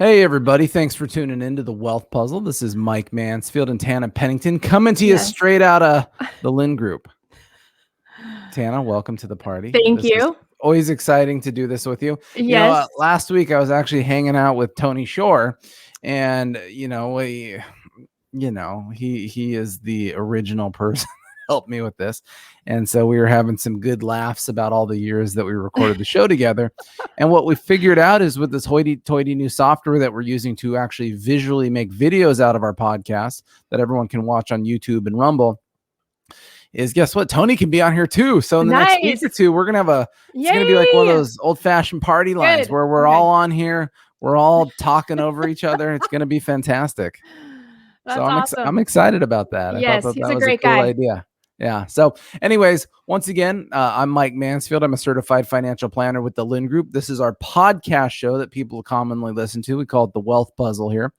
Hey, everybody. Thanks for tuning into the Wealth Puzzle. This is Mike Mansfield and Tana Pennington coming to you straight out of the Lynn Group. Tana, welcome to the party. Thank you. Always exciting to do this with you. Yes. You know, last week I was actually hanging out with Tony Shore, and he is the original person that helped me with this. And so we were having some good laughs about all the years that we recorded the show together. And what we figured out is with this hoity-toity new software that we're using to actually visually make videos out of our podcast that everyone can watch on YouTube and Rumble, is guess what? Tony can be on here too. So in the next week or two, we're going to have it's going to be like one of those old-fashioned party lines where we're all on here. We're all talking over each other. It's going to be fantastic. That's so awesome. I'm excited about that. Yes, I thought he's that a was great a cool guy. idea. Yeah. So anyways, once again, I'm Mike Mansfield. I'm a certified financial planner with the Lynn Group. This is our podcast show that people commonly listen to. We call it the Wealth Puzzle here.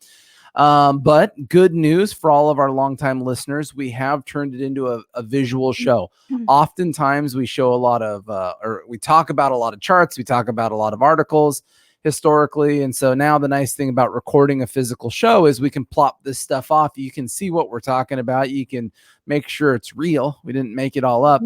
But good news for all of our longtime listeners, we have turned it into a visual show. Oftentimes we show a lot of, or we talk about a lot of charts. We talk about a lot of articles historically. And so now the nice thing about recording a physical show is we can plop this stuff off. You can see what we're talking about. You can make sure it's real. We didn't make it all up.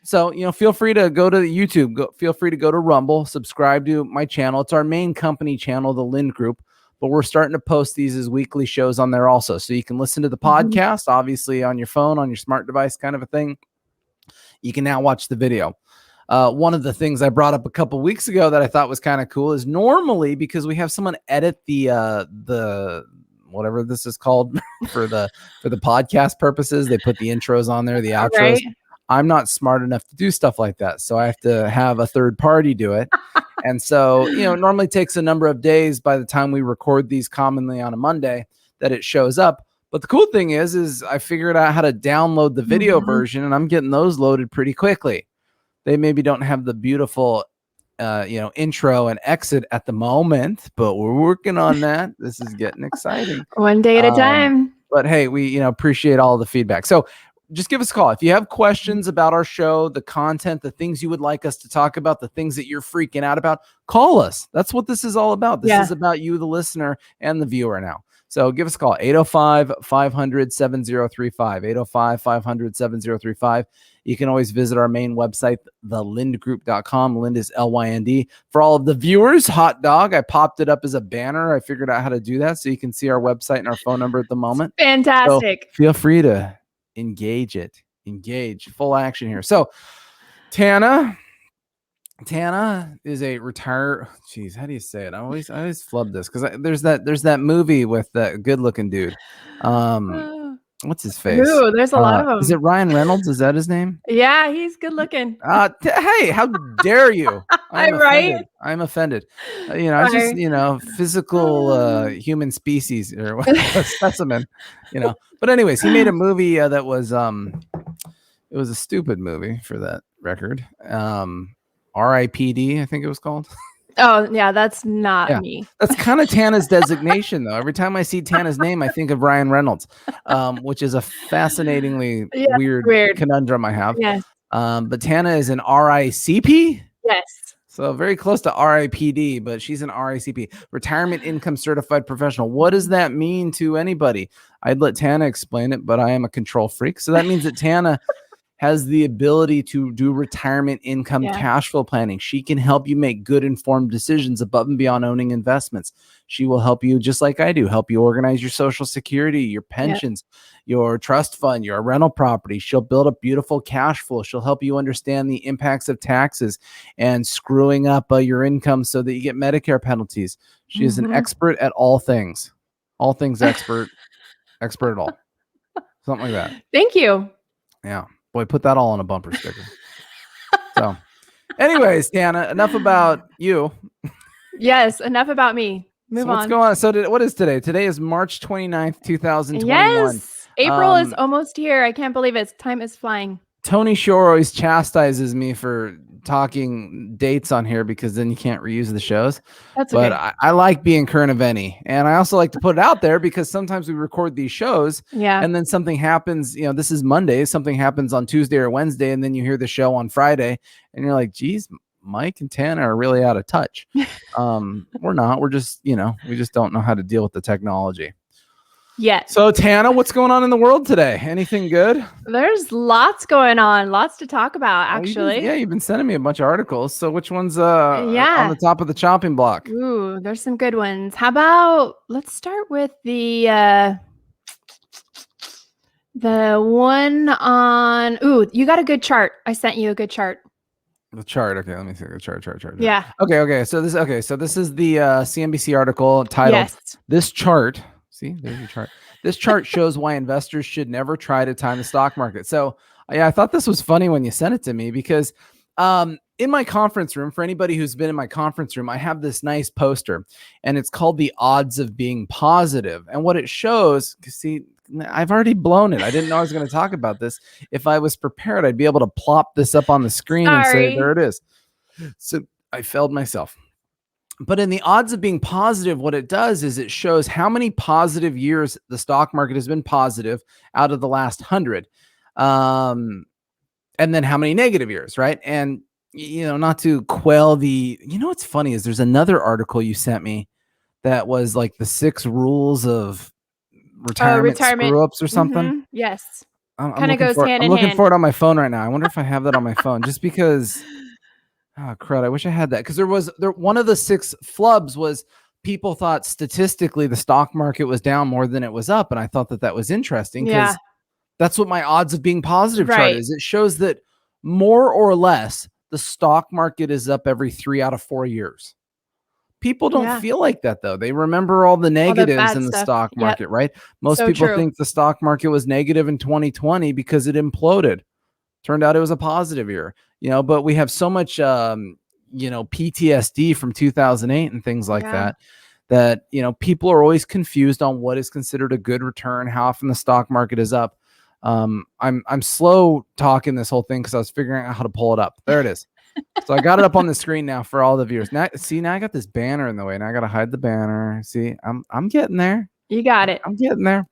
So, feel free to go to YouTube, feel free to go to Rumble, subscribe to my channel. It's our main company channel, the Lynn Group, but we're starting to post these as weekly shows on there also. So you can listen to the podcast, obviously on your phone, on your smart device kind of a thing. You can now watch the video. One of the things I brought up a couple weeks ago that I thought was kind of cool is normally because we have someone edit the whatever this is called for the podcast purposes, they put the intros on there, the outros. Right. I'm not smart enough to do stuff like that, so I have to have a third party do it. And so, it normally takes a number of days by the time we record these, commonly on a Monday, that it shows up. But the cool thing is I figured out how to download the video version, and I'm getting those loaded pretty quickly. They maybe don't have the beautiful, intro and exit at the moment, but we're working on that. This is getting exciting. One day at a time. But hey, we appreciate all the feedback. So just give us a call. If you have questions about our show, the content, the things you would like us to talk about, the things that you're freaking out about, call us. That's what this is all about. This is about you, the listener, and the viewer now. So give us a call, 805-500-7035, 805-500-7035. You can always visit our main website, thelindgroup.com. Lind is L-Y-N-D. For all of the viewers, hot dog, I popped it up as a banner. I figured out how to do that so you can see our website and our phone number at the moment. Fantastic. So feel free to engage full action here. So Tana is a retired. Geez, how do you say it? I always flub this because there's that movie with that good looking dude. What's his face? Ooh, there's a lot of them. Is it Ryan Reynolds? Is that his name? Yeah, he's good looking. Hey, how dare you? I'm right. I'm offended. It's just physical human species or specimen. But anyways, he made a movie that was it was a stupid movie for that record. R.I.P.D. I think it was called. Oh, yeah, that's not me. That's kind of Tana's designation, though. Every time I see Tana's name, I think of Ryan Reynolds, which is a fascinatingly weird conundrum I have. Yes. But Tana is an RICP? Yes. So very close to RIPD, but she's an RICP, Retirement Income Certified Professional. What does that mean to anybody? I'd let Tana explain it, but I am a control freak. So that means that Tana has the ability to do retirement income cash flow planning. She can help you make good informed decisions above and beyond owning investments. She will help you, just like I do, help you organize your Social Security, your pensions, your trust fund, your rental property. She'll build a beautiful cash flow. She'll help you understand the impacts of taxes and screwing up your income so that you get Medicare penalties. She is an expert at all things expert at all. Something like that. Thank you. Yeah. Boy, put that all on a bumper sticker. So anyways, Tana, enough about you. Yes, enough about me. Move on. What's going on? So what is today? Today is March 29th, 2021. Yes. April is almost here. I can't believe it. Time is flying. Tony Shore always chastises me for talking dates on here because then you can't reuse the shows. That's okay. But I like being current of any. And I also like to put it out there because sometimes we record these shows and then something happens, this is Monday, something happens on Tuesday or Wednesday, and then you hear the show on Friday and you're like, geez, Mike and Tana are really out of touch. We're not. We're just, we just don't know how to deal with the technology. Yet. So Tana, what's going on in the world today? Anything good? There's lots going on, lots to talk about, actually. You've been sending me a bunch of articles. So which one's on the top of the chopping block? Ooh, there's some good ones. How about let's start with the one on. Ooh, you got a good chart. I sent you a good chart. The chart. Okay, let me see the chart. Yeah. Okay. So this is the CNBC article titled "This Chart." See, there's your chart. This chart shows why investors should never try to time the stock market. So yeah, I thought this was funny when you sent it to me because in my conference room, for anybody who's been in my conference room, I have this nice poster and it's called The Odds of Being Positive. And what it shows, see, I've already blown it. I didn't know I was going to talk about this. If I was prepared, I'd be able to plop this up on the screen and say, there it is. So I failed myself. But in the odds of being positive, what it does is it shows how many positive years the stock market has been positive out of the last 100. And then how many negative years, right? And, not to quell what's funny is there's another article you sent me that was like the 6 rules of retirement screw-ups or something. Mm-hmm. Yes. Kind of goes hand in hand. I'm looking for it on my phone right now. I wonder if I have that on my phone just because... Oh, crud. I wish I had that because one of the 6 flubs was people thought statistically the stock market was down more than it was up. And I thought that was interesting because that's what my odds of being positive chart is. It shows that more or less the stock market is up every 3 out of 4 years. People don't feel like that, though. They remember all the negatives in the stock market, right? Most people think the stock market was negative in 2020 because it imploded. Turned out it was a positive year, but we have so much, PTSD from 2008 and things like that, people are always confused on what is considered a good return, how often the stock market is up. I'm slow talking this whole thing because I was figuring out how to pull it up. There it is. So I got it up on the screen now for all the viewers. Now I got this banner in the way and I got to hide the banner. See, I'm getting there. You got it. I'm getting there.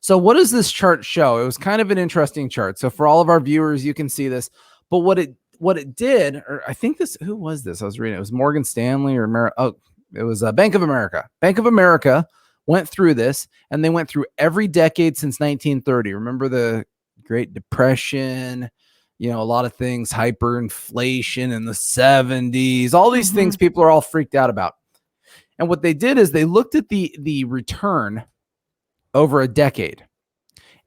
So what does this chart show? It was kind of an interesting chart. So for all of our viewers, you can see this. But what it did, or I think who was this? I was reading. It was Morgan Stanley or it was Bank of America. Bank of America went through this, and they went through every decade since 1930. Remember the Great Depression? A lot of things, hyperinflation in the 70s. All these things people are all freaked out about. And what they did is they looked at the return over a decade,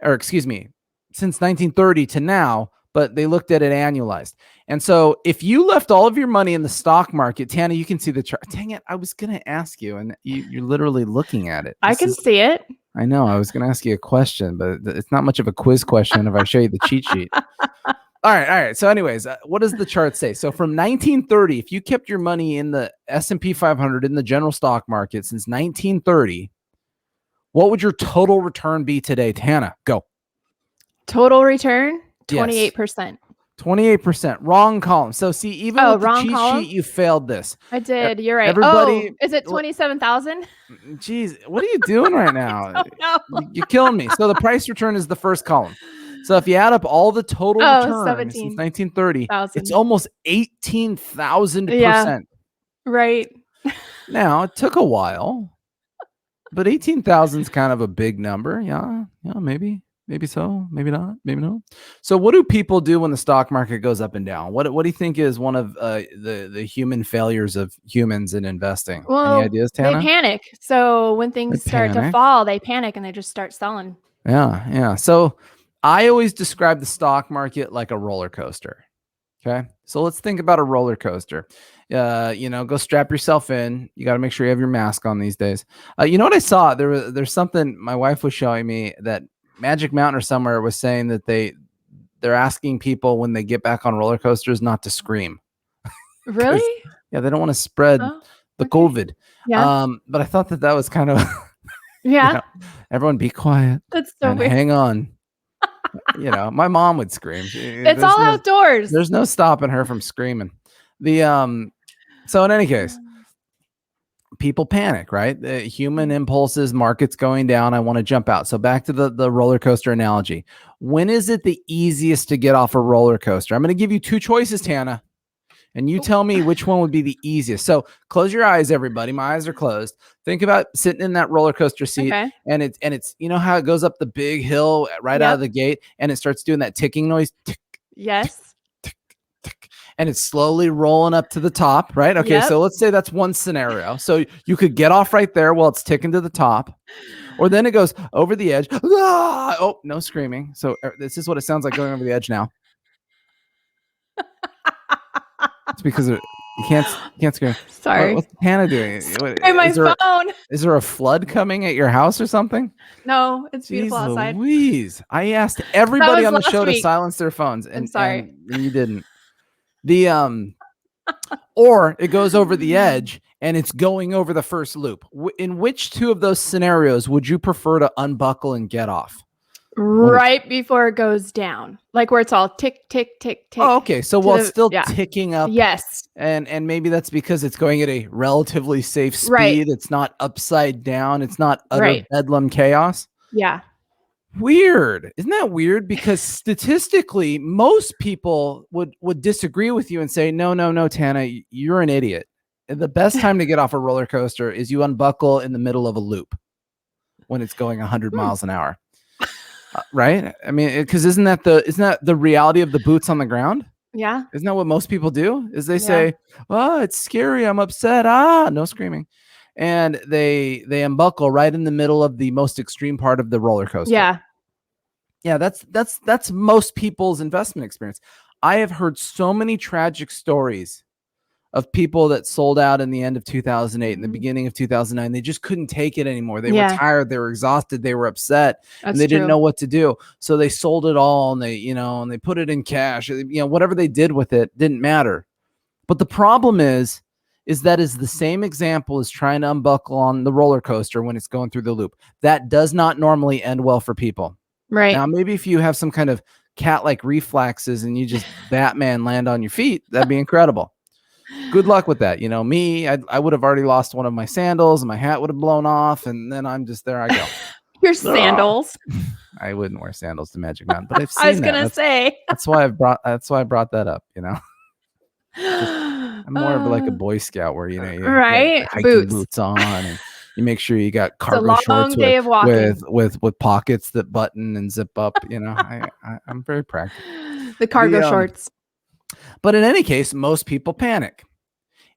or excuse me, since 1930 to now, but they looked at it annualized. And so if you left all of your money in the stock market, Tana, you can see the chart. Dang it, I was going to ask you, and you're literally looking at it. I can see it. I know. I was going to ask you a question, but it's not much of a quiz question if I show you the cheat sheet. All right. So anyways, what does the chart say? So from 1930, if you kept your money in the S&P 500 in the general stock market since 1930, what would your total return be today? Tana, go. Total return, 28%. 28%. Wrong column. So see, even with the cheat sheet, you failed this. I did. You're right. Everybody, is it 27,000? Jeez, what are you doing right now? You're killing me. So the price return is the first column. So if you add up all the total returns since 1930, it's almost 18,000%. Right. Now, it took a while. But 18,000 is kind of a big number. Yeah, maybe so, maybe not, maybe no. So what do people do when the stock market goes up and down? What do you think is one of the human failures of humans in investing? Well, any ideas, Tana? They panic. So when things start to fall, they panic and they just start selling. Yeah. So I always describe the stock market like a roller coaster. Okay. So let's think about a roller coaster. Go strap yourself in. You got to make sure you have your mask on these days. You know what I saw? There's something my wife was showing me that Magic Mountain or somewhere was saying that they're asking people when they get back on roller coasters not to scream. Really? Yeah. They don't want to spread the COVID. Yeah. But I thought that was kind of, everyone be quiet. That's so and weird. hang on. My mom would scream. It's all outdoors. There's no stopping her from screaming. So in any case, people panic, right? The human impulses, markets going down. I want to jump out. So back to the roller coaster analogy. When is it the easiest to get off a roller coaster? I'm going to give you 2 choices, Tana. and you tell me which one would be the easiest. So close your eyes, everybody. My eyes are closed. Think about sitting in that roller coaster seat, Okay. and it's you know how it goes up the big hill right out of the gate, and it starts doing that ticking noise. Tick, Yes. tick, tick, and it's slowly rolling up to the top, right? Okay, Yep. so let's say that's one scenario. So you could get off right there while it's ticking to the top. Or then it goes over the edge. Ah! Oh, no screaming. So this is what it sounds like going over the edge now. It's because you can't scream. Sorry. What's Hannah doing? Sorry, my phone. Is there a flood coming at your house or something? No, it's Jeez beautiful outside. Louise. I asked everybody on the last show to week. silence their phones, I'm sorry. and you didn't. The or it goes over the edge and it's going over the first loop. In which two of those scenarios would you prefer to unbuckle and get off? Right before it goes down, like where it's all tick, tick, tick, tick. Oh, okay. So while it's still ticking up. Yes. And maybe that's because it's going at a relatively safe speed. Right. It's not upside down. It's not utter bedlam chaos. Yeah. Weird. Isn't that weird? Because statistically, most people would disagree with you and say, no, Tana, you're an idiot. The best time to get off a roller coaster is you unbuckle in the middle of a loop when it's going 100 miles an hour. Right? I mean, because isn't that the reality of the boots on the ground? Yeah. Isn't that what most people do? Is they say, "Oh, it's scary. I'm upset." No screaming, and they unbuckle right in the middle of the most extreme part of the roller coaster. Yeah. That's most people's investment experience. I have heard so many tragic stories of people that sold out in the end of 2008 and the beginning of 2009. They just couldn't take it anymore. They were tired. They were exhausted. They were upset. And they didn't know what to do. So they sold it all and they put it in cash. Whatever they did with it didn't matter. But the problem is that is the same example as trying to unbuckle on the roller coaster when it's going through the loop. That does not normally end well for people. Right. Now, maybe if you have some kind of cat-like reflexes and you just Batman land on your feet, that'd be incredible. Good luck with that. Me, I would have already lost one of my sandals and my hat would have blown off. And then I'm just there I go. Your sandals. I wouldn't wear sandals to Magic Mountain, but I've seen I was going to say. That's why I brought that up, I'm more of like a Boy Scout where, you right. hiking boots on and you make sure you got cargo shorts with pockets that button and zip up. I'm very practical. The cargo shorts. But in any case, most people panic.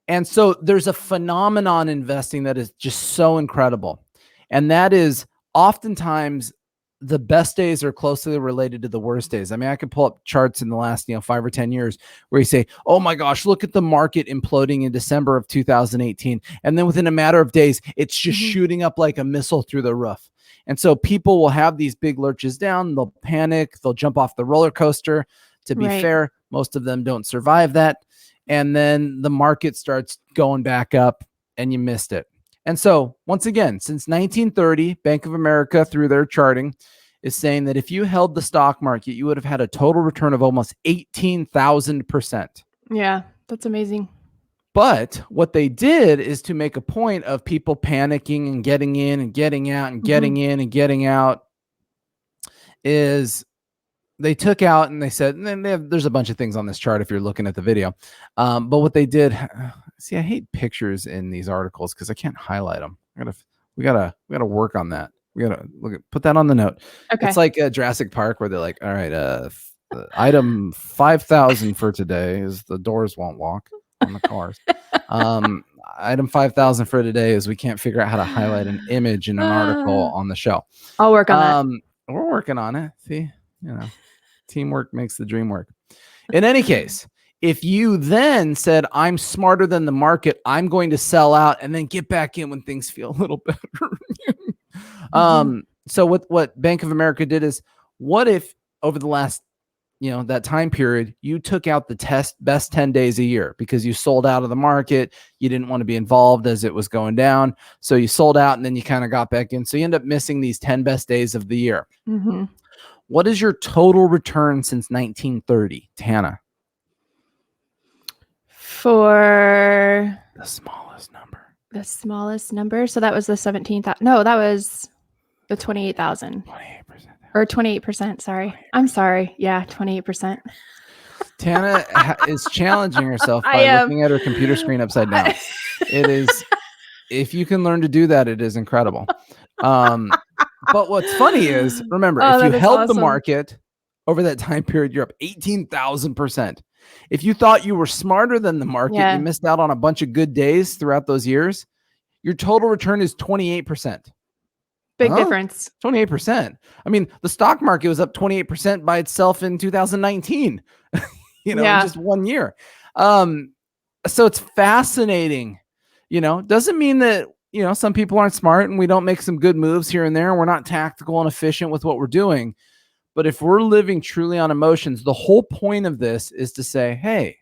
And so there's a phenomenon in investing that is just so incredible. And that is oftentimes the best days are closely related to the worst days. I mean, I could pull up charts in the last 5 or 10 years where you say, oh my gosh, look at the market imploding in December of 2018. And then within a matter of days, it's just shooting up like a missile through the roof. And so people will have these big lurches down. They'll panic. They'll jump off the roller coaster. To be fair, most of them don't survive that. And then the market starts going back up and you missed it. And so once again, since 1930, Bank of America, through their charting, is saying that if you held the stock market, you would have had a total return of almost 18,000%. Yeah, that's amazing. But what they did is to make a point of people panicking and getting in and getting out and getting in and getting out is they took out and they said, and then there's a bunch of things on this chart if you're looking at the video. But what they did, see, I hate pictures in these articles because I can't highlight them. We gotta work on that. We gotta put that on the note. Okay. It's like Jurassic Park where they're like, all right, item 5,000 for today is the doors won't lock on the cars. Item 5,000 for today is we can't figure out how to highlight an image in an article on the show. I'll work on that. We're working on it. See, teamwork makes the dream work. In any case, if you then said, I'm smarter than the market, I'm going to sell out and then get back in when things feel a little better. So what Bank of America did is, what if over the last, that time period, you took out the best 10 days a year because you sold out of the market. You didn't want to be involved as it was going down. So you sold out and then you kind of got back in. So you end up missing these 10 best days of the year. What is your total return since 1930, Tana? For the smallest number. The smallest number. So that was the 17,000. No, that was the 28,000. 28%. Or 28%. Sorry. 28%. I'm sorry. Yeah, 28%. Tana is challenging herself I by am. looking at her computer screen upside down. It is, if you can learn to do that, it is incredible. But what's funny is, remember, Oh, if you that is held the awesome. market over that time period, you're up 18,000%. If you thought you were smarter than the market, Yeah. you missed out on a bunch of good days throughout those years, your total return is 28%. Big difference. 28%. I mean, the stock market was up 28% by itself in 2019, in just 1 year. So it's fascinating, doesn't mean that, some people aren't smart and we don't make some good moves here and there. And we're not tactical and efficient with what we're doing. But if we're living truly on emotions, the whole point of this is to say, hey,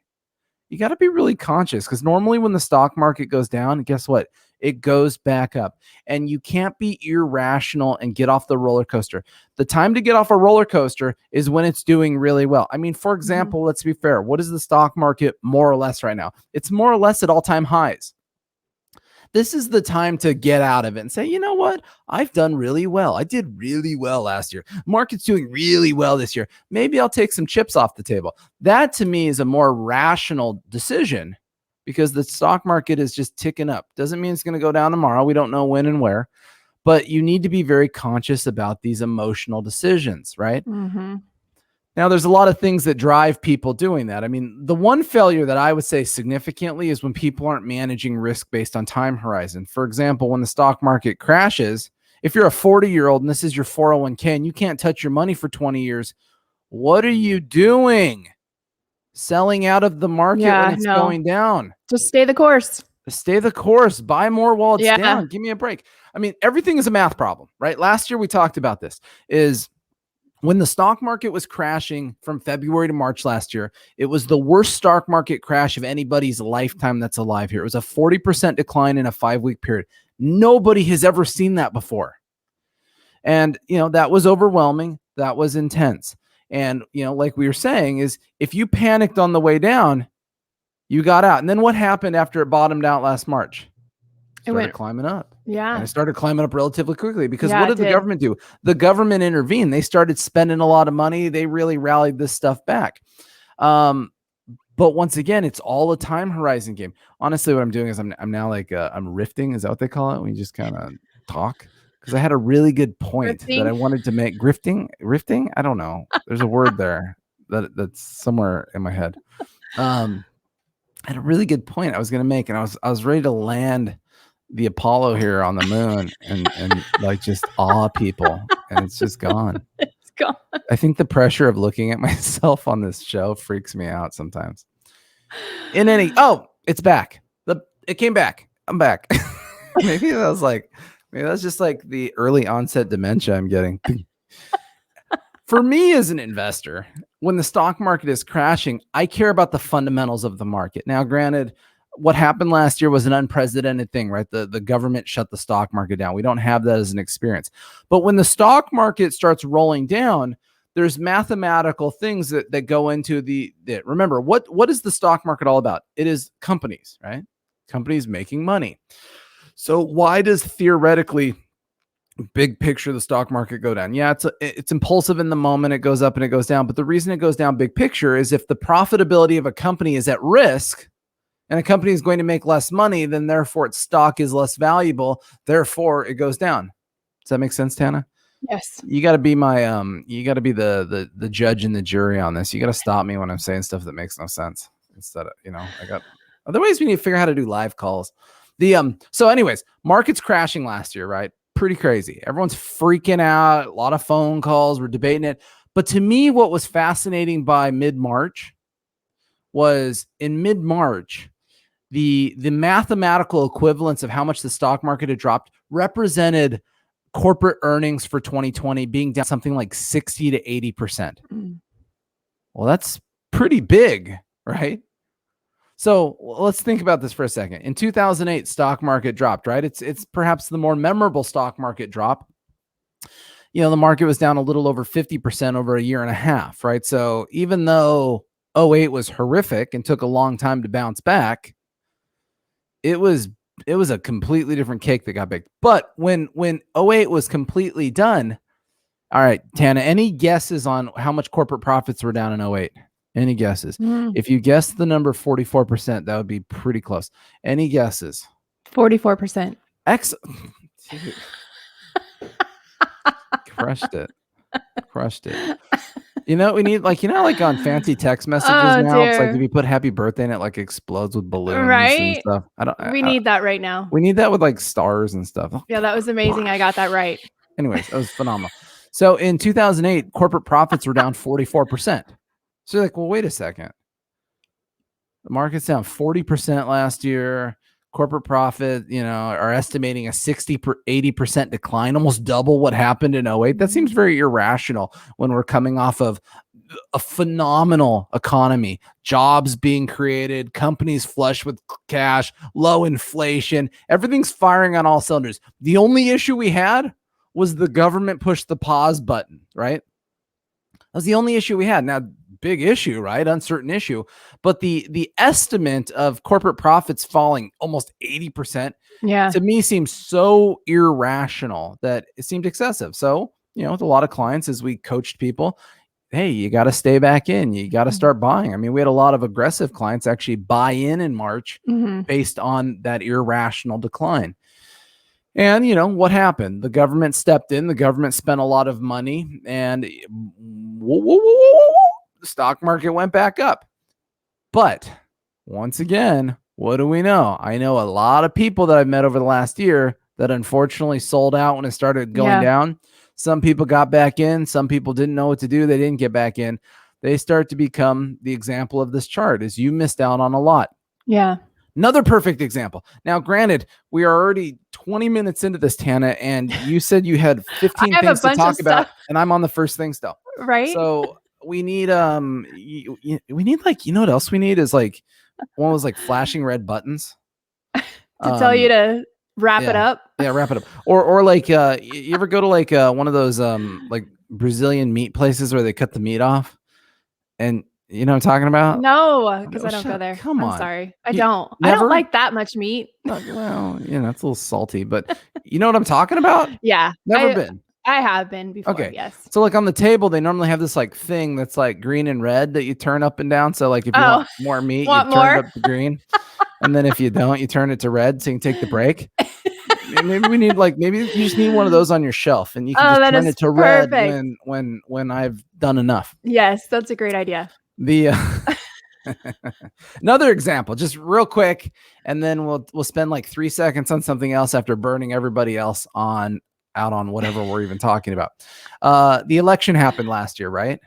you got to be really conscious, because normally when the stock market goes down, guess what? It goes back up, and you can't be irrational and get off the roller coaster. The time to get off a roller coaster is when it's doing really well. I mean, for example, let's be fair. What is the stock market more or less right now? It's more or less at all-time highs. This is the time to get out of it and say, you know what? I've done really well. I did really well last year. Market's doing really well this year. Maybe I'll take some chips off the table. That to me is a more rational decision, because the stock market is just ticking up. Doesn't mean it's going to go down tomorrow. We don't know when and where, but you need to be very conscious about these emotional decisions, right? Mm-hmm. Now, there's a lot of things that drive people doing that. I mean, the one failure that I would say significantly is when people aren't managing risk based on time horizon. For example, when the stock market crashes, if you're a 40-year-old and this is your 401k and you can't touch your money for 20 years, what are you doing? Selling out of the market when it's going down. Just stay the course. Stay the course. Buy more while it's Yeah. down. Give me a break. I mean, everything is a math problem, right? Last year we talked about this. Is when the stock market was crashing from February to March last year, it was the worst stock market crash of anybody's lifetime that's alive here. It was a 40% decline in a 5-week period. Nobody has ever seen that before. And, that was overwhelming. That was intense. And, like we were saying, is if you panicked on the way down, you got out. And then what happened after it bottomed out last March? It started climbing up. Yeah. And it started climbing up relatively quickly, because what did the government do? The government intervened. They started spending a lot of money. They really rallied this stuff back. But once again, it's all a time horizon game. Honestly, what I'm doing is I'm now like, I'm riffing. Is that what they call it? When you just kind of talk? Because I had a really good point that I wanted to make. Rifting? I don't know. There's a word there that's somewhere in my head. I had a really good point I was going to make, and I was ready to land the Apollo here on the moon and like just awe people, and it's just gone. It's gone. I think the pressure of looking at myself on this show freaks me out sometimes. It's back. It came back. I'm back. Maybe that's just like the early onset dementia I'm getting. For me as an investor, when the stock market is crashing, I care about the fundamentals of the market. Now, granted, what happened last year was an unprecedented thing, right? The government shut the stock market down. We don't have that as an experience. But when the stock market starts rolling down, there's mathematical things that go into remember, what is the stock market all about? It is companies, right? Companies making money. So why does theoretically, big picture, the stock market go down? Yeah, it's impulsive in the moment. It goes up and it goes down. But the reason it goes down big picture is if the profitability of a company is at risk, and a company is going to make less money, then therefore its stock is less valuable. Therefore, it goes down. Does that make sense, Tana? Yes. You got to be you got to be the judge and the jury on this. You got to stop me when I'm saying stuff that makes no sense. Instead of, otherwise we need to figure out how to do live calls. So anyways, market's crashing last year, right? Pretty crazy. Everyone's freaking out. A lot of phone calls. We're debating it. But to me, what was fascinating by mid-March was in mid-March, the mathematical equivalence of how much the stock market had dropped represented corporate earnings for 2020 being down something like 60 to 80%. Well, that's pretty big, right? So let's think about this for a second. In 2008, stock market dropped, right? It's perhaps the more memorable stock market drop. The market was down a little over 50% over a year and a half, right? So even though 2008 was horrific and took a long time to bounce back, it was a completely different cake that got baked. But when 2008 was completely done, all right, Tana, any guesses on how much corporate profits were down in 2008? Any guesses? Mm, If you guess the number 44%, that would be pretty close. Any guesses? 44%. Dude, crushed it. Crushed it. You know, we need like on fancy text messages Oh now, it's like if dear. you put happy birthday and it like explodes with balloons and Right? stuff. We need that right now. We need that with like stars and stuff. Yeah, that was amazing. I got that right. Anyways, that was phenomenal. So in 2008, corporate profits were down 44%. So you're like, well, wait a second. The market's down 40% last year. Corporate profit, are estimating a 80% decline, almost double what happened in 08. That seems very irrational when we're coming off of a phenomenal economy, jobs being created, companies flush with cash, low inflation, everything's firing on all cylinders. The only issue we had was the government pushed the pause button, right? That was the only issue we had. Now, big issue, right? Uncertain issue. But the estimate of corporate profits falling almost 80%, to me seems so irrational that it seemed excessive. So, with a lot of clients, as we coached people, hey, you got to stay back in. You got to start buying. I mean, we had a lot of aggressive clients actually buy in March based on that irrational decline. And, what happened? The government stepped in. The government spent a lot of money, and the stock market went back up. But once again, what do we know? I know a lot of people that I've met over the last year that unfortunately sold out when it started going down. Some people got back in. Some people didn't know what to do. They didn't get back in. They start to become the example of this chart, is you missed out on a lot. Yeah. Another perfect example. Now, granted, we are already 20 minutes into this, Tana, and you said you had 15 things to talk about, and I'm on the first thing still. Right. So we need we need like, what else we need is like one of those like flashing red buttons to tell you to wrap it up. Yeah, wrap it up. Or like you ever go to like one of those like Brazilian meat places where they cut the meat off? And you know what I'm talking about? No, because I don't go there. Come on. I'm sorry. I don't never? like that much meat. Well, it's a little salty, but you know what I'm talking about? Yeah. Never been. I have been before. Okay. Yes. So like on the table, they normally have this like thing that's like green and red that you turn up and down. So like if you want more meat, you turn it up to green. And then if you don't, you turn it to red so you can take the break. Maybe you just need one of those on your shelf and you can just turn it to red when I've done enough. Yes, that's a great idea. Another example, just real quick, and then we'll spend like 3 seconds on something else after burning everybody else out on whatever we're even talking about. The election happened last year, right?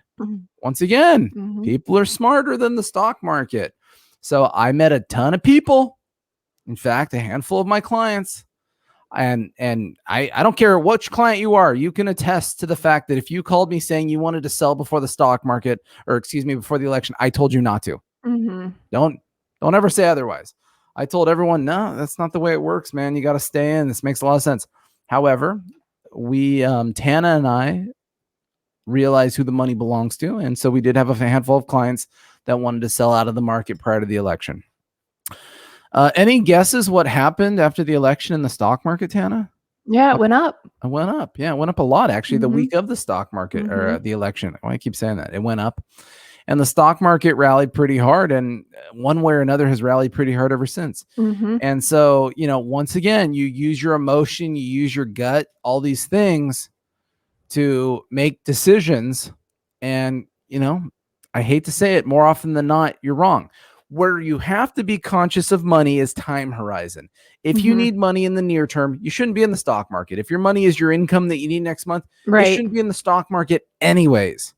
Once again, people are smarter than the stock market. So I met a ton of people. In fact, a handful of my clients. And I don't care which client you are, you can attest to the fact that if you called me saying you wanted to sell before the stock market, or before the election, I told you not to. Don't ever say otherwise. I told everyone, no, that's not the way it works, man. You got to stay in. This makes a lot of sense. However, we, Tana and I, realized who the money belongs to. And so we did have a handful of clients that wanted to sell out of the market prior to the election. Any guesses what happened after the election in the stock market, Tana? Yeah, it went up. It went up. Yeah, it went up a lot, actually, the week of the stock market or the election. I keep saying that. It went up. And the stock market rallied pretty hard, and one way or another has rallied pretty hard ever since. And so, once again, you use your emotion, you use your gut, all these things to make decisions. And, I hate to say it, more often than not, you're wrong. Where you have to be conscious of money is time horizon. If you need money in the near term, you shouldn't be in the stock market. If your money is your income that you need next month, you shouldn't be in the stock market anyways.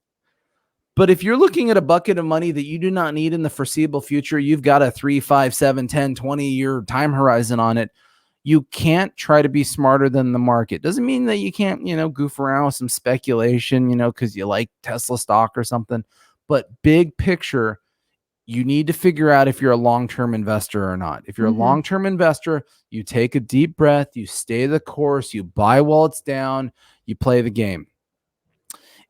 But if you're looking at a bucket of money that you do not need in the foreseeable future, you've got a 3, 5, 7, 10, 20-year time horizon on it, you can't try to be smarter than the market. Doesn't mean that you can't, goof around with some speculation, because you like Tesla stock or something. But big picture, you need to figure out if you're a long-term investor or not. If you're a long-term investor, you take a deep breath, you stay the course, you buy while it's down, you play the game.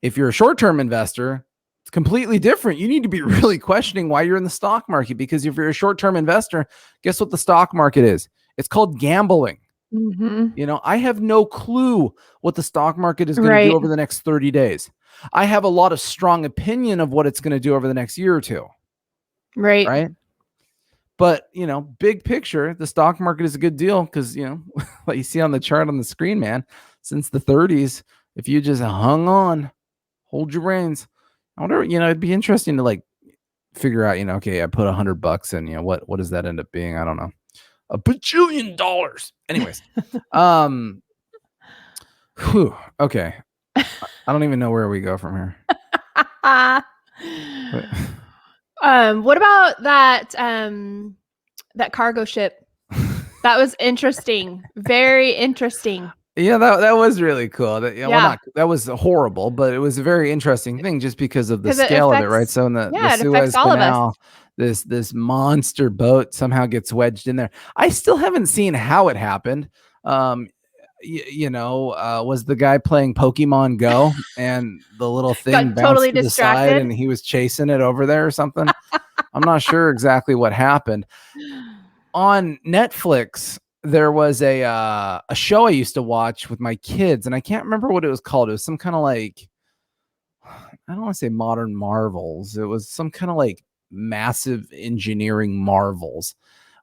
If you're a short-term investor, it's completely different. You need to be really questioning why you're in the stock market, because if you're a short-term investor, guess what the stock market is? It's called gambling. I have no clue what the stock market is going to do over the next 30 days. I have a lot of strong opinion of what it's going to do over the next year or two. Right. Right. But, big picture, the stock market is a good deal because, what you see on the chart on the screen, man, since the 30s, if you just hung on, hold your reins, I wonder, it'd be interesting to like figure out, okay, I put $100 in, what does that end up being? I don't know. $1 bajillion. Anyways, okay. I don't even know where we go from here. What about that that cargo ship? That was interesting. Very interesting. Yeah, that was really cool. Well, Yeah. that was horrible, but it was a very interesting thing just because of the 'Cause it scale of it, right? affects, So in the it affects Suez all of us. Canal, this monster boat somehow gets wedged in there. I still haven't seen how it happened. Was the guy playing Pokemon Go and the little thing Got bounced totally to the side distracted. and he was chasing it over there or something? I'm not sure exactly what happened. On Netflix, there was a show I used to watch with my kids, and I can't remember what it was called. It was some kind of like, I don't want to say modern marvels. It was some kind of like massive engineering marvels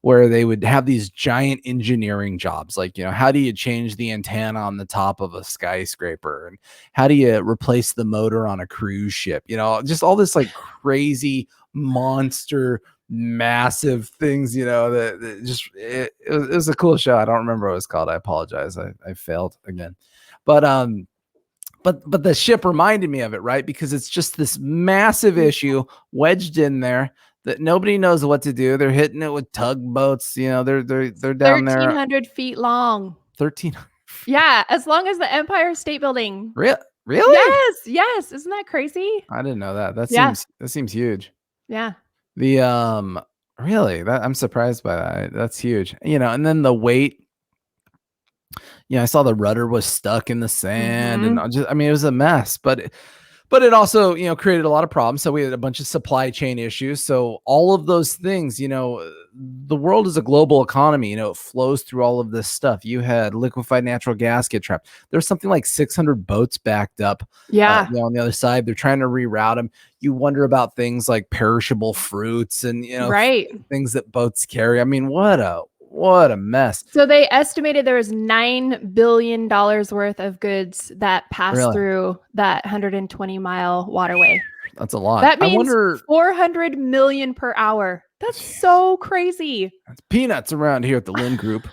where they would have these giant engineering jobs. Like, how do you change the antenna on the top of a skyscraper? And how do you replace the motor on a cruise ship? Just all this like crazy monster massive things, that just it was a cool show. I don't remember what it was called. I apologize. I failed again. But the ship reminded me of it, right? Because it's just this massive issue wedged in there that nobody knows what to do. They're hitting it with tugboats. They're down there 1,300 feet long. 13. Yeah, as long as the Empire State Building. Really? Yes. Isn't that crazy? I didn't know that. That Yeah. seems huge. Yeah. The really, that I'm surprised by that. That's huge. And then the weight. I saw the rudder was stuck in the sand and it was a mess, but it also, created a lot of problems. So we had a bunch of supply chain issues. So all of those things, the world is a global economy, it flows through all of this stuff. You had liquefied natural gas get trapped. There's something like 600 boats backed up. Yeah. On the other side, they're trying to reroute them. You wonder about things like perishable fruits and, right. things that boats carry. I mean, what a mess. So they estimated there was $9 billion worth of goods that passed through that 120-mile waterway. That's a lot. That means 400 million per hour. That's so crazy. That's peanuts around here at the Lynn Group.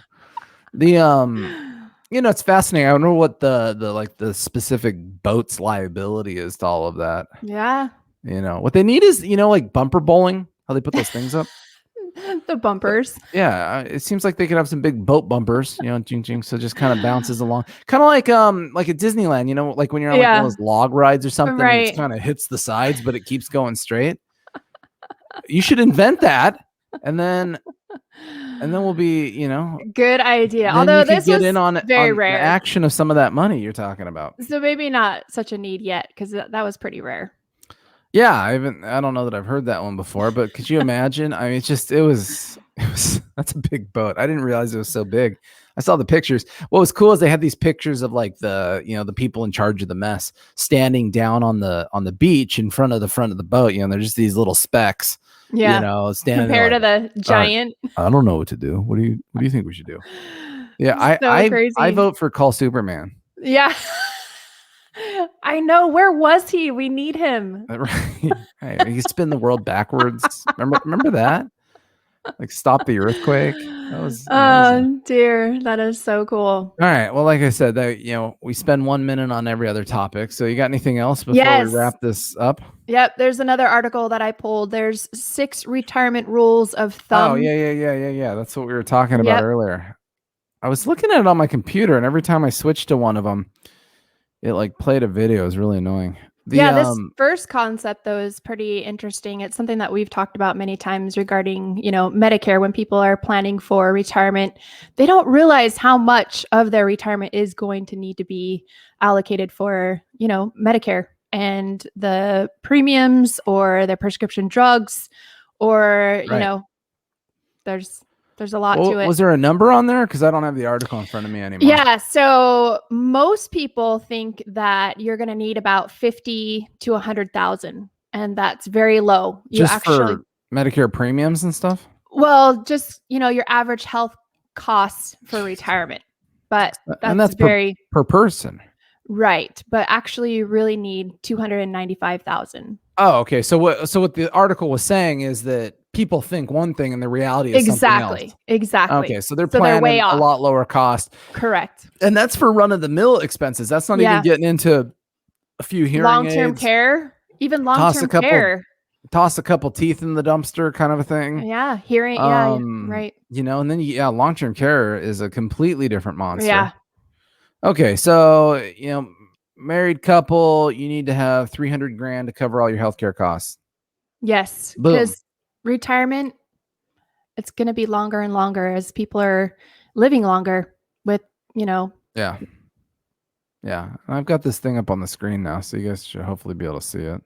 It's fascinating. I don't know what the specific boat's liability is to all of that. Yeah. What they need is, like bumper bowling, how they put those things up. The bumpers. Yeah, it seems like they could have some big boat bumpers, so just kind of bounces along. Kind of like at Disneyland, like when you're on like one of those log rides or something, right. It kind of hits the sides, but it keeps going straight. You should invent that, and then we'll be, good idea. then Although you could this get was in on very on rare the action of some of that money you're talking about. So maybe not such a need yet, because that was pretty rare. Yeah, I don't know that I've heard that one before, but could you imagine? I mean, it was that's a big boat. I didn't realize it was so big. I saw the pictures. What was cool is they had these pictures of like the people in charge of the mess standing down on the beach in front of the boat. They're just these little specks. Yeah. Standing compared there to the giant. I don't know what to do. What do you think we should do? Yeah, crazy. I vote for call Superman. Yeah. I know. Where was he? We need him. Right. He can spin the world backwards. Remember that? Like stop the earthquake. That was amazing. Oh dear, that is so cool. All right. Well, like I said, that we spend 1 minute on every other topic. So you got anything else before we wrap this up? Yep. There's another article that I pulled. There's 6 retirement rules of thumb. Oh yeah. That's what we were talking about earlier. I was looking at it on my computer, and every time I switched to one of them, it like played a video. It was really annoying. This first concept, though, is pretty interesting. It's something that we've talked about many times regarding, Medicare. When people are planning for retirement, they don't realize how much of their retirement is going to need to be allocated for, Medicare and the premiums or their prescription drugs or, there's There's a lot Well, to it. was there a number on there? Because I don't have the article in front of me anymore. Yeah. So most people think that you're going to need about 50 to 100,000, and that's very low. You Just actually, for Medicare premiums and stuff? well, just, your average health costs for retirement, but And that's that's very per person. right. But actually you really need 295,000. Oh, okay. So what the article was saying is that people think one thing and the reality is something else. Exactly. Okay, so they're they're way planning a off. lot lower cost. Correct. And that's for run-of-the-mill expenses. That's not even getting into a few hearing long-term aids, care, even long-term care. toss a couple teeth in the dumpster kind of a thing. Yeah, hearing, yeah, right. And then long-term care is a completely different monster. Yeah. Okay, so married couple, you need to have 300 grand to cover all your healthcare costs. Yes, Boom. because retirement, it's going to be longer and longer as people are living longer with, Yeah. I've got this thing up on the screen now, so you guys should hopefully be able to see it.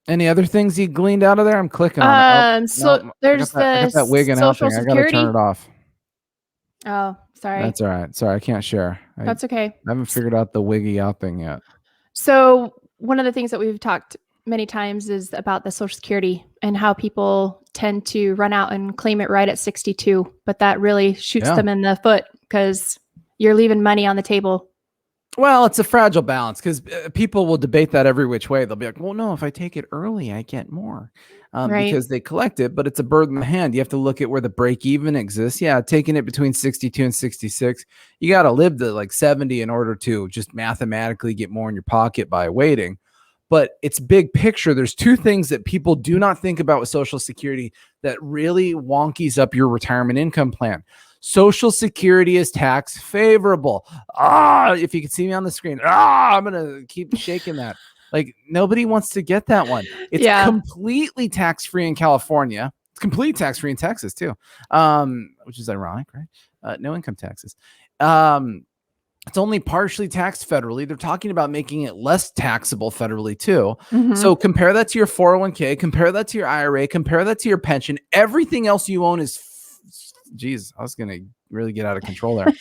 Any other things you gleaned out of there? I'm clicking on it. So there's I got that wigging out Social thing. I got to turn it off. Oh, sorry. That's all right. Sorry, I can't share. That's okay. I haven't figured out the wiggy out thing yet. So one of the things that we've talked many times is about the Social Security and how people tend to run out and claim it right at 62, but that really shoots them in the foot because you're leaving money on the table. Well, it's a fragile balance because people will debate that every which way. They'll be like, well, no, if I take it early, I get more because they collect it, but it's a bird in the hand. You have to look at where the break even exists. Yeah, taking it between 62 and 66, you got to live to like 70 in order to just mathematically get more in your pocket by waiting. But it's big picture. There's two things that people do not think about with Social Security that really wonkies up your retirement income plan. Social Security is tax favorable. If you can see me on the screen, I'm going to keep shaking that. Like nobody wants to get that one. It's completely tax-free in California. It's completely tax-free in Texas too, which is ironic, right? No income taxes. It's only partially taxed federally. They're talking about making it less taxable federally too. Mm-hmm. So compare that to your 401k, compare that to your IRA, compare that to your pension. Everything else you own is, geez, I was going to really get out of control there,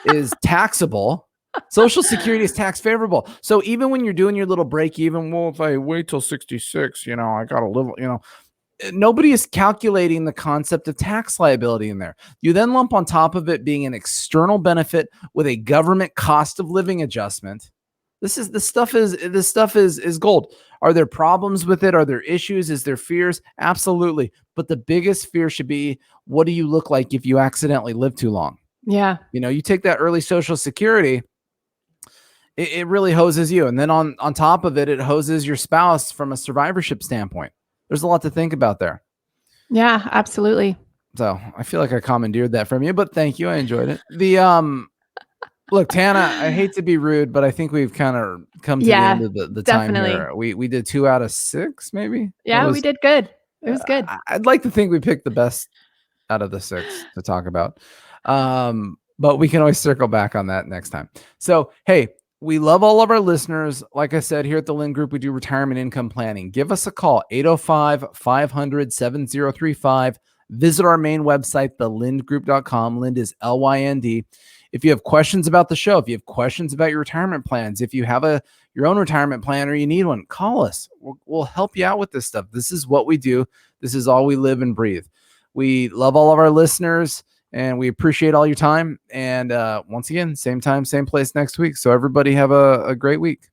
is taxable. Social Security is tax favorable. So even when you're doing your little break even, well, if I wait till 66, I got to live, nobody is calculating the concept of tax liability in there. You then lump on top of it being an external benefit with a government cost of living adjustment. This stuff is gold. Are there problems with it? Are there issues? Is there fears? Absolutely. But the biggest fear should be, what do you look like if you accidentally live too long? Yeah. You take that early Social Security, it really hoses you. And then on top of it, it hoses your spouse from a survivorship standpoint. There's a lot to think about there. Yeah, absolutely. So I feel like I commandeered that from you, but thank you. I enjoyed it. Look, Tana, I hate to be rude, but I think we've kind of come to the end of the time here. We did 2 out of 6, maybe. Yeah, we did good. It was good. I'd like to think we picked the best out of the 6 to talk about. But we can always circle back on that next time. So, hey, we love all of our listeners. Like I said, here at the Lind Group, we do retirement income planning. Give us a call, 805-500-7035. Visit our main website, thelindgroup.com. Lind is Lynd. If you have questions about the show, if you have questions about your retirement plans, if you have your own retirement plan or you need one, call us. We'll help you out with this stuff. This is what we do. This is all we live and breathe. We love all of our listeners. And we appreciate all your time. And once again, same time, same place next week. So everybody have a great week.